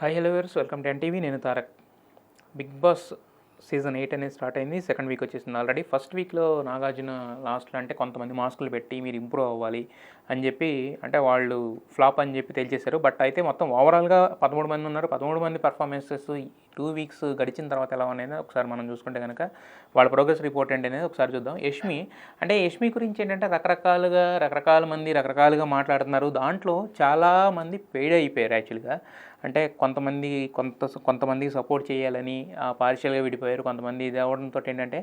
Hi hello viewers, welcome to NTV. నేను Tarak. Big boss season 8 అనేది start అయింది. Second week వచ్చేసింది ఆల్రెడీ. ఫస్ట్ వీక్లో నాగార్జున లాస్ట్లో అంటే కొంతమంది మాస్కులు పెట్టి మీరు ఇంప్రూవ్ అవ్వాలి అని చెప్పి అంటే వాళ్ళు ఫ్లాప్ అని చెప్పి తేల్చేశారు. బట్ అయితే మొత్తం ఓవరాల్గా 13 మంది ఉన్నారు. 13 మంది పర్ఫార్మెన్సెస్ 2 వీక్స్ గడిచిన తర్వాత ఎలా ఉన్నాయో ఒకసారి మనం చూసుకుంటే కనుక వాళ్ళ ప్రోగ్రెస్ రిపోర్ట్ ఏంటి అనేది ఒకసారి చూద్దాం. యష్మి గురించి ఏంటంటే రకరకాల మంది రకరకాలుగా మాట్లాడుతున్నారు. దాంట్లో చాలామంది పెయిడ్ అయిపోయారు యాక్చువల్గా. అంటే కొంతమందికి సపోర్ట్ చేయాలని పార్షియల్గా విడిపోయారు. కొంతమంది ఇది అవ్వడంతో ఏంటంటే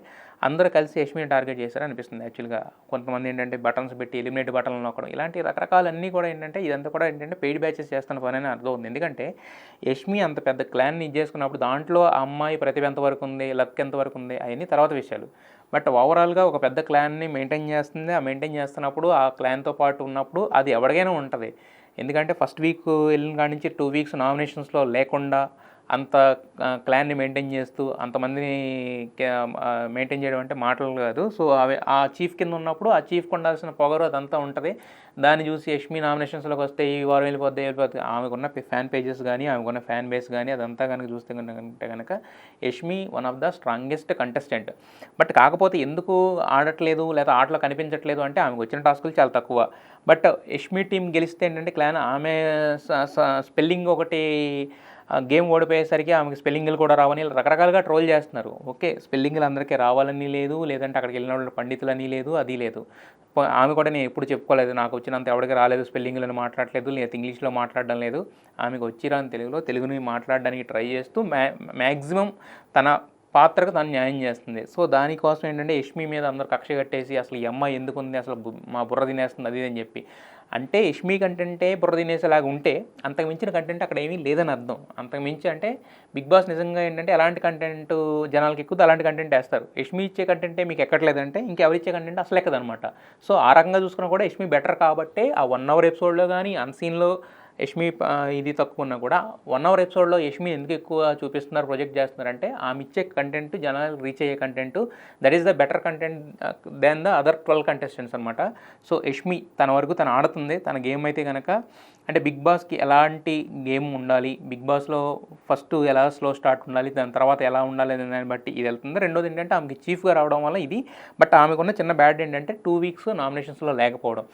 అందరూ కలిసి యష్మిని టార్గెట్ చేశారు అనిపిస్తుంది యాక్చువల్గా. కొంతమంది ఏంటంటే బటన్స్ పెట్టి ఎలిమినేట్ బటన్లు నొక్కడం, ఇలాంటి రకరకాలన్నీ కూడా ఏంటంటే ఇదంతా కూడా ఏంటంటే పెయిడ్ బ్యాచెస్ చేస్తున్న పని అని అర్థం ఉంది. ఎందుకంటే యష్మి అంత పెద్ద క్లాన్ని ఇది చేసుకున్నప్పుడు దాంట్లో ఆ అమ్మాయి ప్రతిభ ఎంతవరకు ఉంది, లక్ ఎంతవరకు ఉంది, అవన్నీ తర్వాత విషయాలు. బట్ ఓవరాల్గా ఒక పెద్ద క్లాన్ని మెయింటైన్ చేస్తుంది. ఆ మెయింటైన్ చేస్తున్నప్పుడు ఆ క్లాన్తో పాటు ఉన్నప్పుడు అది ఎవరికైనా ఉంటుంది. ఎందుకంటే ఫస్ట్ వీక్ వెళ్ళిన కాడి నుంచి 2 వీక్స్ నామినేషన్స్లో లేకుండా అంత క్లాన్ని మెయింటైన్ చేస్తూ అంతమందిని మెయింటైన్ చేయడం అంటే మాటలు కాదు. సో అవి ఆ చీఫ్ కింద ఉన్నప్పుడు ఆ చీఫ్కి ఉండాల్సిన పొగరు అదంతా ఉంటుంది. దాన్ని చూసి యష్మి నామినేషన్స్లోకి వస్తే ఈ వారం వెళ్ళిపోద్ది. ఆమెకున్న ఫ్యాన్ పేజెస్ కానీ ఆమెకున్న ఫ్యాన్ బేస్ కానీ అదంతా కనుక చూస్తే కనుక Yashmi one of the strongest contestant. But కాకపోతే ఎందుకు ఆడట్లేదు లేదా ఆటలో కనిపించట్లేదు అంటే ఆమెకు వచ్చిన టాస్కులు చాలా తక్కువ. బట్ యష్మి టీం గెలిస్తే ఏంటంటే క్లాన్ ఆమె స్పెల్లింగ్ ఒకటి గేమ్ ఓడిపోయేసరికి ఆమెకి స్పెల్లింగ్లు కూడా రావని రకరకాలుగా ట్రోల్ చేస్తున్నారు. ఓకే, స్పెల్లింగ్లు అందరికీ రావాలని లేదు, లేదంటే అక్కడికి వెళ్ళిన వాళ్ళు పండితులని లేదు, అది లేదు. ఆమె కూడా నేను ఎప్పుడు చెప్పుకోలేదు నాకు వచ్చినంత ఎవరికి రాలేదు, స్పెల్లింగ్లను మాట్లాడలేదు, లేదా ఇంగ్లీష్లో మాట్లాడడం లేదు. ఆమెకు వచ్చిరాని తెలుగుని మాట్లాడడానికి ట్రై చేస్తూ మ్యాక్సిమం తన పాత్రకు తను న్యాయం చేస్తుంది. సో దానికోసం ఏంటంటే యష్మి మీద అందరూ కక్ష కట్టేసి అసలు ఈ అమ్మాయి ఎందుకు ఉంది, అసలు మా బుర్ర తినేస్తుంది అది అని చెప్పి. అంటే యష్మి కంటెంటే బుర్ర తినేసేలాగా ఉంటే అంతకు మించిన కంటెంట్ అక్కడ ఏమీ లేదని అర్థం. అంతకు మించి అంటే బిగ్ బాస్ నిజంగా ఏంటంటే ఎలాంటి కంటెంట్ జనాలకి ఎక్కువ అలాంటి కంటెంట్ వేస్తారు. యష్మి ఇచ్చే కంటెంటే మీకు ఎక్కట్లేదంటే ఇంకెవరిచ్చే కంటెంట్ అసలు ఎక్కదనమాట. సో ఆ రకంగా చూసుకున్నా కూడా యష్మి బెటర్ కాబట్టి ఆ 1 అవర్ ఎపిసోడ్లో కానీ అన్సీన్లో యష్మి ఇది తక్కువ ఉన్నా కూడా 1 అవర్ ఎపిసోడ్లో యష్మి ఎందుకు ఎక్కువ చూపిస్తున్నారు, ప్రొజెక్ట్ చేస్తున్నారంటే ఆమె ఇచ్చే కంటెంట్ జనాలకు రీచ్ అయ్యే content, that is the better content then the other 12 contestants అనమాట. సో యష్మి తన వరకు తను ఆడుతుంది. తన గేమ్ అయితే కనుక అంటే బిగ్ బాస్కి ఎలాంటి గేమ్ ఉండాలి, బిగ్ బాస్లో ఫస్ట్ ఎలా స్లో స్టార్ట్ ఉండాలి, దాని తర్వాత ఎలా ఉండాలి అనే దాన్ని బట్టి ఇది వెళ్తుంది. రెండోది ఏంటంటే ఆమెకి చీఫ్గా రావడం వల్ల ఇది. బట్ ఆమెకున్న చిన్న బ్యాడ్ ఏంటంటే 2 వీక్స్ నామినేషన్స్లో లేకపోవడం.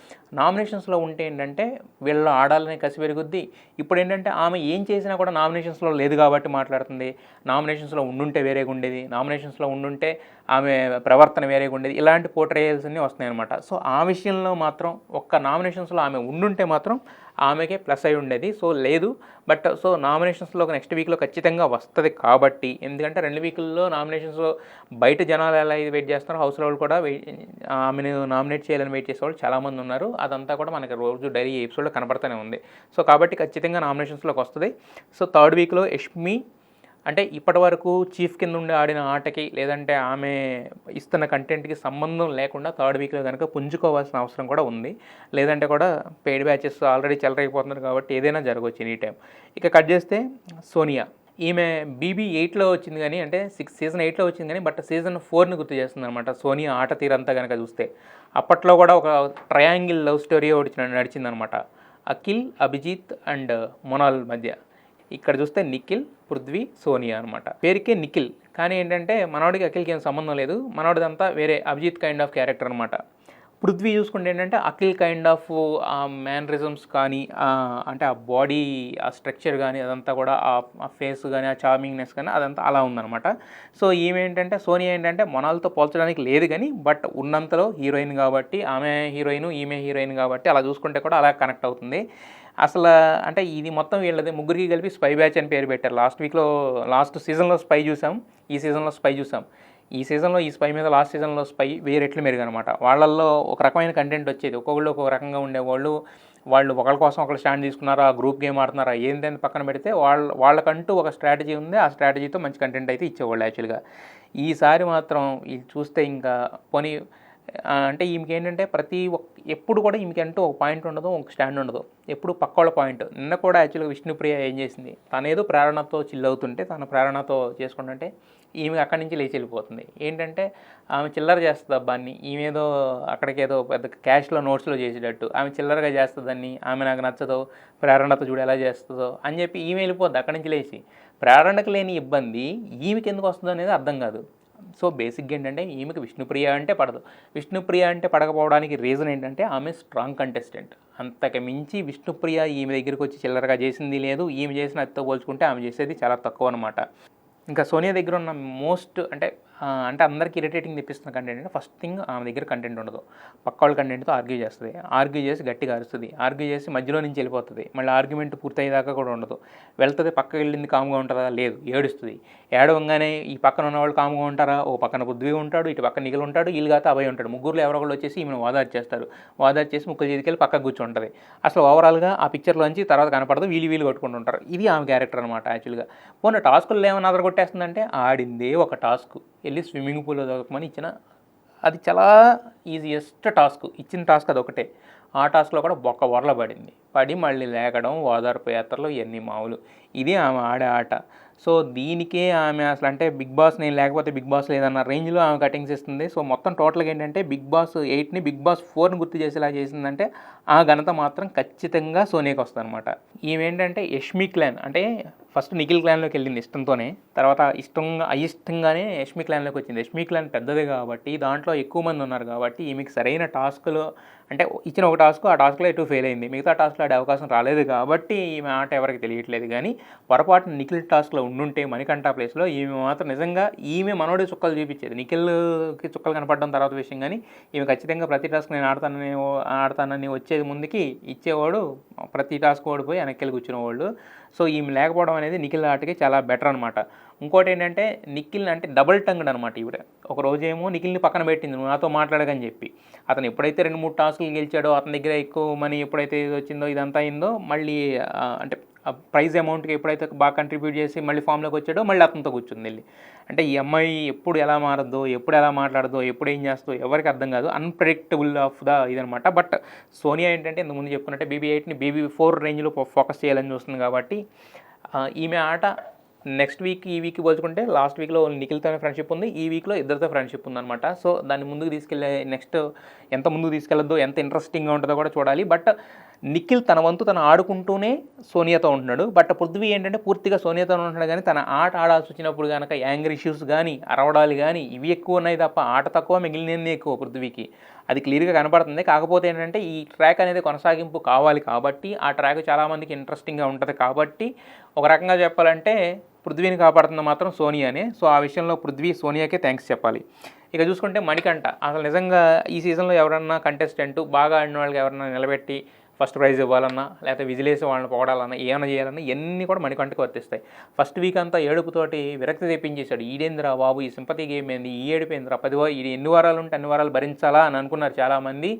నామినేషన్స్లో ఉంటే ఏంటంటే వీళ్ళు ఆడాలనే కసి పెరుగుద్ది. ఇప్పుడు ఏంటంటే ఆమె ఏం చేసినా కూడా నామినేషన్స్లో లేదు కాబట్టి మాట్లాడుతుంది. నామినేషన్స్లో ఉండుంటే వేరేగా ఉండేది, నామినేషన్స్లో ఉండుంటే ఆమె ప్రవర్తన వేరేగా ఉండేది, ఇలాంటి పోర్ట్రేయల్స్ అన్నీ వస్తున్నాయి అనమాట. సో ఆ విషయంలో మాత్రం ఒక్క నామినేషన్స్లో ఆమె ఉండుంటే మాత్రం ఆమెకే ప్లస్ అయి ఉండేది. సో లేదు. బట్ సో నామినేషన్స్లో నెక్స్ట్ వీక్లో ఖచ్చితంగా వస్తుంది కాబట్టి, ఎందుకంటే 2 వీకుల్లో నామినేషన్స్లో బయట జనాలు ఎలా వెయిట్ చేస్తున్నారో హౌస్లో వాళ్ళు కూడా ఆమెను నామినేట్ చేయాలని వెయిట్ చేసేవాళ్ళు చాలామంది ఉన్నారు. అదంతా కూడా మనకి రోజు డైలీ ఎపిసోడ్లో కనపడుతూనే ఉంది. సో కాబట్టి ఖచ్చితంగా నామినేషన్స్లోకి వస్తుంది. సో థర్డ్ వీక్లో యష్మి అంటే ఇప్పటి వరకు చీఫ్ కింద ఉండి ఆడిన ఆటకి లేదంటే ఆమె ఇస్తున్న కంటెంట్కి సంబంధం లేకుండా థర్డ్ వీక్లో కనుక పుంజుకోవాల్సిన అవసరం కూడా ఉంది. లేదంటే కూడా పెయిడ్ బ్యాచెస్ ఆల్రెడీ చెలరైపోతున్నారు కాబట్టి ఏదైనా జరగవచ్చు ఎనీ టైం. ఇక కట్ చేస్తే సోనియా, ఈమె BB 8లో వచ్చింది కానీ అంటే సీజన్ 8లో వచ్చింది కానీ బట్ సీజన్ 4ని గుర్తు చేస్తుంది అనమాట. సోనియా ఆట తీరంతా కనుక చూస్తే అప్పట్లో కూడా ఒక ట్రయాంగిల్ లవ్ స్టోరీ ఒకటి నడిచిందనమాట. అఖిల్, అభిజిత్ అండ్ మొనాల్ మధ్య. ఇక్కడ చూస్తే నిఖిల్, పృథ్వీ, సోనియా అనమాట. పేరుకే నిఖిల్ కానీ ఏంటంటే మనవాడికి అఖిల్కి ఏం సంబంధం లేదు. మనవాడిదంతా వేరే అభిజిత్ కైండ్ ఆఫ్ క్యారెక్టర్ అనమాట. పృథ్వీ చూసుకుంటే ఏంటంటే అఖిల్ కైండ్ ఆఫ్ ఆ మ్యానరిజమ్స్ కానీ అంటే ఆ బాడీ ఆ స్ట్రక్చర్ కానీ అదంతా కూడా ఆ ఫేస్ కానీ ఆ చార్మింగ్నెస్ కానీ అదంతా అలా ఉందన్నమాట. సో ఈమె ఏంటంటే సోనియా ఏంటంటే మొనాల్తో పోల్చడానికి లేదు కానీ బట్ ఉన్నంతలో హీరోయిన్ కాబట్టి ఆమె హీరోయిన్ ఈమె హీరోయిన్ కాబట్టి అలా చూసుకుంటే కూడా అలా కనెక్ట్ అవుతుంది. అసలు అంటే ఇది మొత్తం వీళ్ళది ముగ్గురికి కలిపి స్పై బ్యాచ్ అని పేరు పెట్టారు. లాస్ట్ సీజన్లో స్పై చూసాం, ఈ సీజన్లో స్పై చూసాం. ఈ సీజన్లో ఈ స్పై మీద లాస్ట్ సీజన్లో స్పై వేరెట్లు మెరుగనమాట. వాళ్ళల్లో ఒక రకమైన కంటెంట్ వచ్చేది, ఒక్కొక్కళ్ళు ఒక్కొక్క రకంగా ఉండేవాళ్ళు. వాళ్ళు ఒకళ్ళ కోసం ఒకళ్ళు స్టాండ్ తీసుకున్నారా, గ్రూప్ గేమ్ ఆడుతున్నారా, ఏంటని పక్కన పెడితే వాళ్ళకంటూ ఒక స్ట్రాటజీ ఉంది. ఆ స్ట్రాటజీతో మంచి కంటెంట్ అయితే ఇచ్చేవాళ్ళు యాక్చువల్గా. ఈసారి మాత్రం ఇది చూస్తే ఇంకా పోనీ అంటే ఈమెకేంటంటే ఎప్పుడు కూడా ఈమెకంటూ ఒక పాయింట్ ఉండదు, ఒక స్టాండ్ ఉండదు. ఎప్పుడు పక్కోళ్ళ పాయింట్. నిన్న కూడా యాక్చువల్‌గా విష్ణుప్రియ ఏం చేసింది, తనేదో ప్రేరణతో చిల్ అవుతుంటే, తన ప్రేరణతో చేసుకుంటుంటే, ఈమె అక్కడి నుంచి లేచి వెళ్ళిపోతుంది. ఏంటంటే ఆమె చిల్లర చేస్తదబ్బా అన్ని. ఈమేదో అక్కడికేదో పెద్ద క్యాష్‌లో, నోట్స్‌లో చేసేటట్టు. ఆమె చిల్లరగా చేస్తదని, ఆమె నాకు నచ్చదు, ప్రేరణతో చూడు ఎలా చేస్తదో అని చెప్పి ఈమె వెళ్ళిపోద్ది అక్కడి నుంచి లేచి. ప్రేరణకు లేని ఇబ్బంది ఈమెకెందుకు వస్తదనేది అర్థం కాదు. సో బేసిక్గా ఏంటంటే ఈమెకి విష్ణుప్రియ అంటే పడదు. విష్ణుప్రియ అంటే పడకపోవడానికి రీజన్ ఏంటంటే ఆమె స్ట్రాంగ్ కంటెస్టెంట్. అంతకు మించి విష్ణుప్రియ ఈమె దగ్గరికి వచ్చి చిల్లరగా చేసింది లేదు. ఈమె చేసిన అతితో పోల్చుకుంటే ఆమె చేసేది చాలా తక్కువ అనమాట. ఇంకా సోనియా దగ్గర ఉన్న మోస్ట్ అంటే అందరికీ ఇరిటేటింగ్ తెప్పిస్తున్న కంటెంట్ అంటే ఫస్ట్ థింగ్ ఆమె దగ్గర కంటెంట్ ఉండదు. పక్కోళ్ళ కంటెంట్తో ఆర్గ్యూ చేస్తుంది. ఆర్గ్యూ చేసి గట్టిగా అరుస్తుంది. ఆర్గ్యూ చేసి మధ్యలో నుంచి వెళ్ళిపోతుంది. మళ్ళీ ఆర్గ్యుమెంట్ పూర్తయ్యేదాకా కూడా ఉండదు. వెళ్తుంది, పక్కకి వెళ్ళింది కామ్గా ఉంటుందా, లేదు ఏడుస్తుంది. ఏడవంగానే ఈ పక్కన ఉన్నవాళ్ళు కామ్గా ఉంటారా, ఓ పక్కన పృథ్వీ ఉంటాడు, ఇటు పక్కన నిఖిల్ ఉంటాడు, వీళ్ళుగాత అభయ్ ఉంటాడు. ముగ్గురులో ఎవరో ఒకళ్ళు వచ్చేసి ఈమెను ఓదార్చేస్తారు. ఓదార్చేసి ముక్కులు చేతికెళ్ళి పక్కకు కూర్చుంటుంది. అసలు ఓవరాల్గా ఆ పిక్చర్లోంచి తర్వాత కనపడదు, వీళ్ళు కొట్టుకుంటుంటారు. ఇది ఆమె క్యారెక్టర్ అనమాట యాక్చువల్గా. పోనీ టాస్కుల్లో ఏమైనా అదరగొట్టేస్తుందంటే ఆడిందే ఒక టాస్క్, వెళ్ళి స్విమ్మింగ్ పూల్లో దొరకమని ఇచ్చిన, అది చాలా ఈజియెస్ట్ టాస్క్. ఇచ్చిన టాస్క్ అదొకటే. ఆ టాస్క్లో కూడా బొక్క వరల పడి మళ్ళీ లేకడం, ఓదార్పు యాత్రలు ఇవన్నీ మామూలు. ఇది ఆమె ఆడే ఆట. సో దీనికే ఆమె అసలు అంటే బిగ్ బాస్ నేను లేకపోతే బిగ్ బాస్ లేదన్న రేంజ్లో ఆమె కటింగ్స్ ఇస్తుంది. సో మొత్తం టోటల్గా ఏంటంటే బిగ్ బాస్ 8ని బిగ్ బాస్ 4ని గుర్తు చేసేలా చేసిందంటే ఆ ఘనత మాత్రం ఖచ్చితంగా సోనియాకి వస్తుంది అనమాట. ఈమెంటంటే యష్మి క్లాన్ అంటే ఫస్ట్ నిఖిల్ క్లాన్లోకి వెళ్ళింది ఇష్టంతోనే, తర్వాత అయిష్టంగానే యష్మి క్లాన్లోకి వచ్చింది. యష్మి క్లాన్ పెద్దది కాబట్టి దాంట్లో ఎక్కువ మంది ఉన్నారు కాబట్టి ఈమెకి సరైన టాస్క్లో అంటే ఇచ్చిన ఒక టాస్క్, ఆ టాస్క్లో ఎటు ఫెయిల్ అయింది. మిగతా టాస్క్లో ఆడే అవకాశం రాలేదు కాబట్టి ఈమె ఆట ఎవరికి తెలియట్లేదు. కానీ పొరపాటున నిఖిల్ టాస్క్లో ఉండుంటే మణికంఠ ప్లేస్లో ఈమె మాత్రం నిజంగా ఈమె మనోడి చుక్కలు చూపించేది. నిఖిల్కి చుక్కలు కనపడడం తర్వాత విషయం, కానీ ఈమె ఖచ్చితంగా ప్రతి టాస్క్ నేను ఆడతానని వచ్చేది ముందుకి ఇచ్చేవాడు, ప్రతి టాస్క్ ఓడిపోయి వెనక్కి కూర్చునేవాళ్ళు. సో ఈమె లేకపోవడం అనేది నిఖిల్ ఆటకి చాలా బెటర్ అనమాట. ఇంకోటి ఏంటంటే నిఖిల్ అంటే డబుల్ టంగ్డ్ అనమాట ఈవిడ. ఒక రోజేమో నిఖిల్ని పక్కన పెట్టింది, నువ్వు నాతో మాట్లాడకని చెప్పి. అతను ఎప్పుడైతే 2-3 టాస్కులు గెలిచాడో, అతని దగ్గర ఎక్కువ మనీ ఎప్పుడైతే వచ్చిందో, ఇదంతా అయిందో, మళ్ళీ అంటే ప్రైజ్ అమౌంట్కి ఎప్పుడైతే బాగా కంట్రిబ్యూట్ చేసి మళ్ళీ ఫామ్లోకి వచ్చాడో మళ్ళీ అతనితో కూర్చుంది వెళ్ళి. అంటే ఈ అమ్మాయి ఎప్పుడు ఎలా మారద్దో, ఎప్పుడు ఎలా మాట్లాడదో, ఎప్పుడు ఏం చేస్తుందో ఎవరికి అర్థం కాదు. అన్ప్రెడిక్టబుల్ ఆఫ్ ద ఇదనమాట. బట్ సోనియా ఏంటంటే ఇంతకుముందు చెప్పుకున్నట్టే BB8ని BB4 రేంజ్లో ఫోకస్ చేయాలని చూస్తుంది కాబట్టి ఈమె ఆట నెక్స్ట్ వీక్ ఈ వీక్ పోల్చుకుంటే లాస్ట్ వీక్లో నిఖిల్తోనే ఫ్రెండ్షిప్ ఉంది, ఈ వీక్లో ఇద్దరితో ఫ్రెండ్షిప్ ఉందన్నమాట. సో దాన్ని ముందుకు తీసుకెళ్ళే నెక్స్ట్ ఎంత ముందుకు తీసుకెళ్ళద్దో, ఎంత ఇంట్రెస్టింగ్గా ఉంటుందో కూడా చూడాలి. బట్ నిఖిల్ తన వంతు తను ఆడుకుంటూనే సోనియాతో ఉంటున్నాడు. బట్ పృథ్వీ ఏంటంటే పూర్తిగా సోనియాతో ఉంటున్నాడు, కానీ తన ఆట ఆడాల్సి వచ్చినప్పుడు కనుక యాంగర్ ఇష్యూస్ కానీ, అరవడాలు కానీ ఇవి ఎక్కువ ఉన్నాయి తప్ప ఆట తక్కువ, మిగిలినది ఎక్కువ పృథ్వీకి. అది క్లియర్గా కనపడుతుంది. కాకపోతే ఏంటంటే ఈ ట్రాక్ అనేది కొనసాగింపు కావాలి కాబట్టి, ఆ ట్రాక్ చాలామందికి ఇంట్రెస్టింగ్గా ఉంటుంది కాబట్టి, ఒక రకంగా చెప్పాలంటే పృథ్వీని కాపాడుతున్న మాత్రం సోనియానే. సో ఆ విషయంలో పృథ్వీ సోనియాకే థ్యాంక్స్ చెప్పాలి. ఇక చూసుకుంటే మణికంఠ అసలు నిజంగా ఈ సీజన్లో ఎవరన్నా కంటెస్టెంట్ బాగా ఆడిన వాళ్ళకి ఎవరన్నా నిలబెట్టి ఫస్ట్ ప్రైజ్ ఇవ్వాలన్నా, లేకపోతే విజిలేసి వాళ్ళని పొగడాలన్నా, ఏమైనా చేయాలన్నా ఇవన్నీ కూడా మణికంఠకు వర్తిస్తాయి. ఫస్ట్ వీక్ అంతా ఏడుపుతోటి విరక్తి తెప్పించేశాడు. ఈడేంద్రా బాబు ఈ సింపతి గేమ్ ఏంది, ఈ ఏడిపోయిందిరా, 10 ఇది ఎన్ని వారాలు ఉంటే అన్ని వారాలు భరించాలా అని అనుకున్నారు చాలామంది.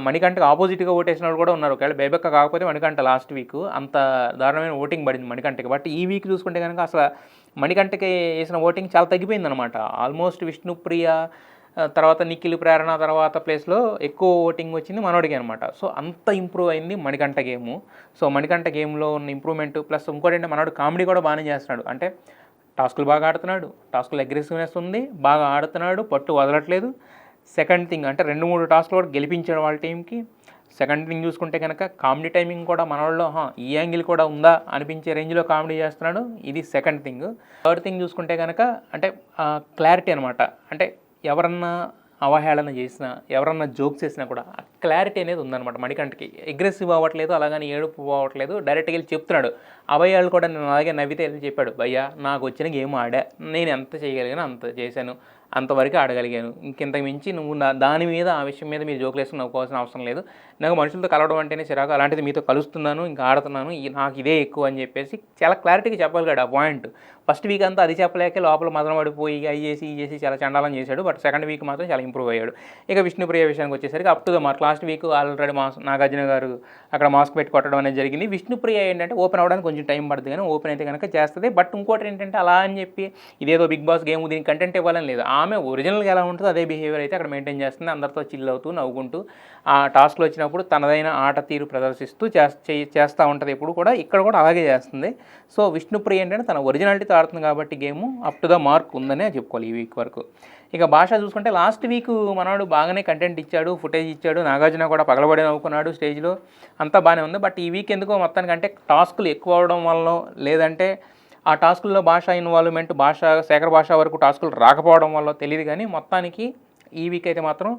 మణికంఠకు ఆపోజిట్గా ఓటేసిన వాళ్ళు కూడా ఉన్నారు. ఒకవేళ బేబెక్క కాకపోతే మణికంఠ లాస్ట్ వీక్ అంత దారుణమైన ఓటింగ్ పడింది మణికంఠకి. బట్ ఈ వీక్ చూసుకుంటే కనుక అసలు మణికంఠకి వేసిన ఓటింగ్ చాలా తగ్గిపోయిందనమాట. ఆల్మోస్ట్ విష్ణుప్రియ తర్వాత నిఖిల్ ప్రేరణ తర్వాత ప్లేస్లో ఎక్కువ ఓటింగ్ వచ్చింది మనోడికి అనమాట. సో అంత ఇంప్రూవ్ అయింది మణికంఠ గేము. సో మణికంఠ గేమ్లో ఉన్న ఇంప్రూవ్మెంట్ ప్లస్ ఇంకోటి అంటే మనోడు కామెడీ కూడా బాగానే చేస్తున్నాడు. అంటే టాస్కులు బాగా ఆడుతున్నాడు, టాస్కులు అగ్రెసివ్నెస్ ఉంది, బాగా ఆడుతున్నాడు, పట్టు వదలట్లేదు. సెకండ్ థింగ్ అంటే 2-3 టాస్కులు కూడా గెలిపించాడు వాళ్ళ టీంకి. సెకండ్ థింగ్ చూసుకుంటే కనుక కామెడీ టైమింగ్ కూడా మనోళ్ళలో ఈ యాంగిల్ కూడా ఉందా అనిపించే రేంజ్లో కామెడీ చేస్తున్నాడు. ఇది సెకండ్ థింగ్. థర్డ్ థింగ్ చూసుకుంటే కనుక అంటే క్లారిటీ అనమాట. అంటే ఎవరన్నా అవహేళన చేసినా, ఎవరన్నా జోక్స్ చేసినా కూడా ఆ క్లారిటీ అనేది ఉందన్నమాట మణికంఠకి. అగ్రెసివ్ అవ్వట్లేదు, అలాగని ఏడుపు అవ్వట్లేదు, డైరెక్ట్గా వెళ్ళి చెప్తున్నాడు. అభయాలు కూడా నేను అలాగే నవ్వితే వెళ్ళి చెప్పాడు, భయ్యా నాకు వచ్చిన గేమ్ ఆడా, నేను ఎంత చేయగలిగాను అంత చేశాను, అంతవరకు ఆడగలిగాను, ఇంకెంతకు మించి నువ్వు దాని మీద ఆ విషయం మీద మీరు జోకులు వేసుకుని నవ్వుకోవాల్సిన అవసరం లేదు, నాకు మనుషులతో కలవడం అంటేనే చిరాకు, అలాంటిది మీతో కలుస్తున్నాను, ఇంకా ఆడుతున్నాను, నాకు ఇదే ఎక్కువ అని చెప్పేసి చాలా క్లారిటీగా చెప్పగలిగాడు ఆ పాయింట్. ఫస్ట్ వీక్ అంతా అది చెప్పలేక లోపల మదన పడిపోయి అవి చేసి ఈ చేసి చాలా చండాలం చేశాడు. బట్ సెకండ్ వీక్ మాత్రం చాలా ఇంప్రూవ్ అయ్యాడు. ఇక విష్ణుప్రియ విషయానికి వచ్చేసరికి up to the mark. Last week already Nagarjuna గారు అక్కడ మాస్క్ పెట్టి కొట్టడం అనేది జరిగింది. విష్ణుప్రియ ఏంటంటే ఓపెన్ అవ్వడానికి కొంచెం టైం పడుతుంది కానీ ఓపెన్ అయితే కనుక చేస్తుంది. బట్ ఇంకోటి ఏంటంటే అలా అని చెప్పి ఇదేదో బిగ్ బాస్ గేమ్ దీనికి కంటెంట్ ఇవ్వాలని లేదు. ఆమె ఒరిజినల్గా ఎలా ఉంటుందో అదే బిహేవియర్ అయితే అక్కడ మెయింటైన్ చేస్తుంది. అందరితో చిల్ అవుతూ నవ్వుకుంటూ ఆ టాస్క్లు వచ్చినప్పుడు తనదైన ఆట తీరు ప్రదర్శిస్తూ చేస్తూ ఉంటుంది. ఎప్పుడు కూడా ఇక్కడ కూడా అలాగే చేస్తుంది. సో విష్ణుప్రియ ఏంటంటే తన ఒరిజినాలిటీతో ఆడుతుంది కాబట్టి game up to the mark ఉందనే చెప్పుకోవాలి ఈ వీక్ వరకు. ఇక భాష చూసుకుంటే లాస్ట్ వీక్ మనవాడు బాగానే కంటెంట్ ఇచ్చాడు, ఫుటేజ్ ఇచ్చాడు, నాగార్జున కూడా పగలబడి నవ్వుకున్నాడు స్టేజ్లో, అంతా బాగానే ఉంది. బట్ ఈ వీక్ ఎందుకో మొత్తానికంటే టాస్కులు ఎక్కువ అవడం వల్ల లేదంటే ఆ టాస్కుల్లో భాష ఇన్వాల్వ్మెంట్ శేఖర్ భాష వరకు టాస్కులు రాకపోవడం వల్ల తెలియదు కానీ మొత్తానికి ఈ వీక్ అయితే మాత్రం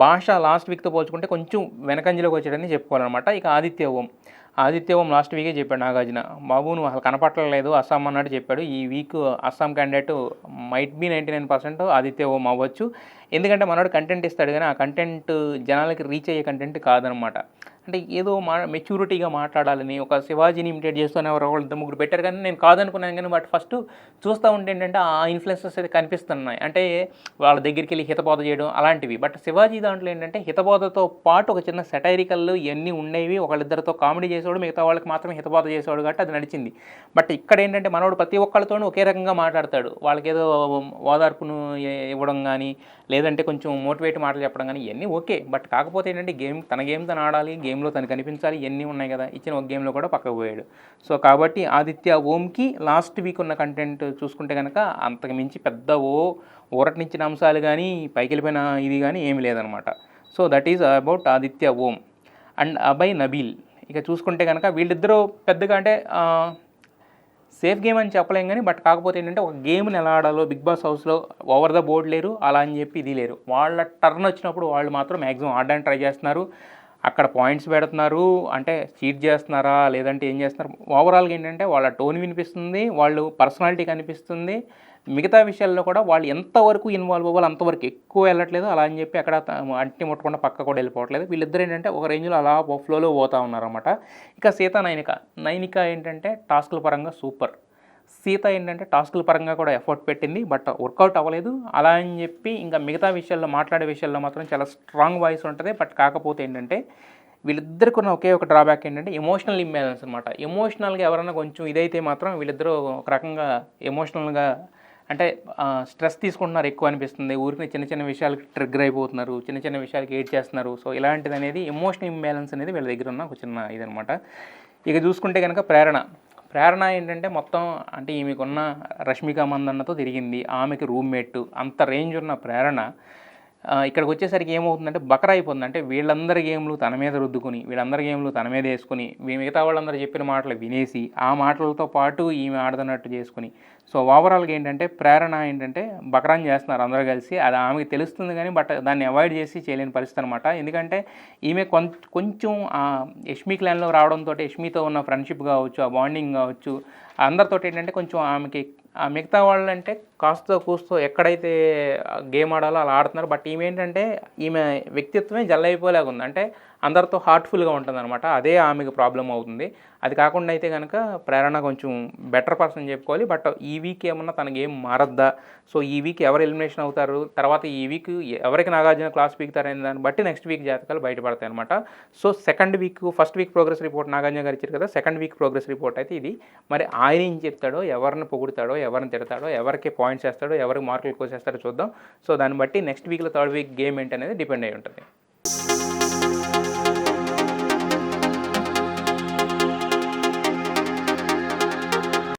భాష లాస్ట్ వీక్తో పోల్చుకుంటే కొంచెం వెనకంజలోకి వచ్చాడని చెప్పుకోవాలన్నమాట. ఇక ఆదిత్య ఓం లాస్ట్ వీకే చెప్పాడు నాగార్జున, బాబు నువ్వు అసలు కనపట్టలేదు అస్సాం అన్నట్టు చెప్పాడు. ఈ week Assam candidate might be 99% Aditya Om అవ్వచ్చు. ఎందుకంటే మనోడు కంటెంట్ ఇస్తాడు కానీ ఆ కంటెంట్ జనాలకి రీచ్ అయ్యే కంటెంట్ కాదనమాట. అంటే ఏదో మెచ్యూరిటీగా మాట్లాడాలని ఒక శివాజీని ఇమిటేట్ చేస్తూనే ఎవరు ముగ్గురు పెట్టారు కానీ నేను కాదనుకున్నాను. కానీ బట్ ఫస్ట్ చూస్తూ ఉంటే ఏంటంటే ఆ ఇన్ఫ్లుయెన్సెస్ అయితే కనిపిస్తున్నాయి. అంటే వాళ్ళ దగ్గరికి వెళ్ళి హితబోధ చేయడం అలాంటివి. బట్ శివాజీ దాంట్లో ఏంటంటే హితబోధతో పాటు ఒక చిన్న సెటైరికల్ ఇవన్నీ ఉండేవి. ఒకళ్ళిద్దరితో కామెడీ చేసేవాడు, మిగతా వాళ్ళకి మాత్రమే హితబోధ చేసేవాడు కాబట్టి అది నడిచింది. బట్ ఇక్కడ ఏంటంటే మనోడు ప్రతి ఒక్కళ్ళతోనూ ఒకే రకంగా మాట్లాడతాడు. వాళ్ళకి ఏదో ఓదార్పును ఇవ్వడం కానీ లేదంటే కొంచెం మోటివేట్ మాటలు చెప్పడం కానీ ఇవన్నీ ఓకే. బట్ కాకపోతే ఏంటంటే తన గేమ్ తను ఆడాలి, గేమ్లో తను కనిపించాలి, ఇవన్నీ ఉన్నాయి కదా. ఇచ్చిన ఒక గేమ్లో కూడా పక్కకు పోయాడు. సో కాబట్టి ఆదిత్య ఓంకి లాస్ట్ వీక్ ఉన్న కంటెంట్ చూసుకుంటే కనుక అంతకు మించి పెద్ద ఊరటనిచ్చిన అంశాలు కానీ పైకి వెళ్ళిపోయిన ఇది కానీ ఏమి లేదనమాట. So that is about Aditya Om and Abhay Nabeel. ఇక చూసుకుంటే కనుక వీళ్ళిద్దరూ పెద్దగా అంటే సేఫ్ గేమ్ అని చెప్పలేం కానీ బట్ కాకపోతే ఏంటంటే ఒక గేమ్ని ఎలా ఆడాలో బిగ్ బాస్ హౌస్లో ఓవర్ ద బోర్డ్ లేరు, అలా అని చెప్పి ఇది లేరు. వాళ్ళ టర్న్ వచ్చినప్పుడు వాళ్ళు మాత్రం మ్యాక్సిమం ఆడడానికి ట్రై చేస్తున్నారు. అక్కడ పాయింట్స్ పెడుతున్నారు, అంటే చీట్ చేస్తున్నారా లేదంటే ఏం చేస్తున్నారు. ఓవరాల్గా ఏంటంటే వాళ్ళ టోన్ వినిపిస్తుంది, వాళ్ళు పర్సనాలిటీ కనిపిస్తుంది. మిగతా విషయాల్లో కూడా వాళ్ళు ఎంతవరకు ఇన్వాల్వ్ అవ్వాలి అంతవరకు ఎక్కువ వెళ్ళట్లేదు. అలా అని చెప్పి అక్కడ అంటి ముట్టకుండా పక్క కూడా వెళ్ళిపోవట్లేదు. వీళ్ళిద్దరు ఏంటంటే ఒక రేంజ్లో అలా ఫ్లోలో పోతూ ఉన్నారన్నమాట. ఇక సీత నైనిక ఏంటంటే టాస్కుల పరంగా సూపర్. సీత ఏంటంటే టాస్కుల పరంగా కూడా ఎఫర్ట్ పెట్టింది బట్ వర్కౌట్ అవ్వలేదు. అలా అని చెప్పి ఇంకా మిగతా విషయాల్లో మాట్లాడే విషయాల్లో మాత్రం చాలా స్ట్రాంగ్ వాయిస్ ఉంటుంది. బట్ కాకపోతే ఏంటంటే వీళ్ళిద్దరికి ఉన్న ఒకే ఒక డ్రాబ్యాక్ ఏంటంటే ఎమోషనల్ ఇంబ్యాలెన్స్ అనమాట. ఎమోషనల్గా ఎవరైనా కొంచెం ఇదైతే మాత్రం వీళ్ళిద్దరూ ఒక రకంగా ఎమోషనల్గా అంటే స్ట్రెస్ తీసుకుంటున్నారు ఎక్కువ అనిపిస్తుంది. ఊరికి చిన్న చిన్న విషయాలకి ట్రిగ్గర్ అయిపోతున్నారు, చిన్న చిన్న విషయాలకి ఏడ్ చేస్తున్నారు. సో ఇలాంటిది అనేది ఎమోషనల్ ఇంబ్యాలెన్స్ అనేది వీళ్ళ దగ్గర ఉన్న ఒక చిన్న ఇదనమాట. ఇక చూసుకుంటే కనుక ప్రేరణ ఏంటంటే మొత్తం అంటే ఈమెకున్న రష్మిక మందన్నతో తిరిగింది, ఆమెకి రూమ్మేట్, అంత రేంజ్ ఉన్న ప్రేరణ ఇక్కడికి వచ్చేసరికి ఏమవుతుందంటే బకరా అయిపోతుంది. అంటే వీళ్ళందరి గేమ్లు తన మీద రుద్దుకుని, వీళ్ళందరి గేమ్లు తన మీద వేసుకుని, మిగతా వాళ్ళందరూ చెప్పిన మాటలు వినేసి ఆ మాటలతో పాటు ఈమె ఆడుతున్నట్టు చేసుకుని, సో ఓవరాల్గా ఏంటంటే ప్రేరణ ఏంటంటే బకరాన్ చేస్తున్నారు అందరూ కలిసి. అది ఆమెకి తెలుస్తుంది కానీ బట్ దాన్ని అవాయిడ్ చేసి చేయలేని పరిస్థితి అనమాట. ఎందుకంటే ఈమె కొంచెం యష్మి క్లాన్లో రావడంతో యష్మితో ఉన్న ఫ్రెండ్షిప్ కావచ్చు, ఆ బాండింగ్ కావచ్చు, అందరితో ఏంటంటే కొంచెం ఆమెకి మిగతా వాళ్ళు అంటే కాస్తో కూస్తో ఎక్కడైతే గేమ్ ఆడాలో అలా ఆడుతున్నారు. బట్ ఈమె వ్యక్తిత్వమే జల్లైపోలేగా ఉంది. అంటే అందరితో హార్ట్ఫుల్గా ఉంటుంది అనమాట. అదే ఆమెకు ప్రాబ్లం అవుతుంది. అది కాకుండా అయితే కనుక ప్రేరణ కొంచెం బెటర్ పర్సన్ చెప్పుకోవాలి. బట్ ఈ వీక్ ఏమన్నా తన గేమ్ మారద్దా, సో ఈ వీక్ ఎవరు ఎలిమినేషన్ అవుతారు, తర్వాత ఈ వీక్ ఎవరికి నాగార్జున క్లాస్ పీకుతారనే దాన్ని బట్టి నెక్స్ట్ వీక్ జాతకాలు బయటపడతాయి అనమాట. So first week progress report Nagarjuna గారు ఇచ్చారు కదా, సెకండ్ వీక్ ప్రోగ్రెస్ రిపోర్ట్ అయితే ఇది. మరి ఆయన ఏం చెప్తాడో, ఎవరిని పొగుడుతాడో, ఎవరిని తిడతాడో, ఎవరికి పాయింట్స్ వేస్తాడో, ఎవరికి మార్కులు కోసేస్తాడో చూద్దాం. సో దాన్ని బట్టి నెక్స్ట్ వీక్లో థర్డ్ వీక్ గేమ్ ఏంటనేది డిపెండ్ అయి ఉంటుంది.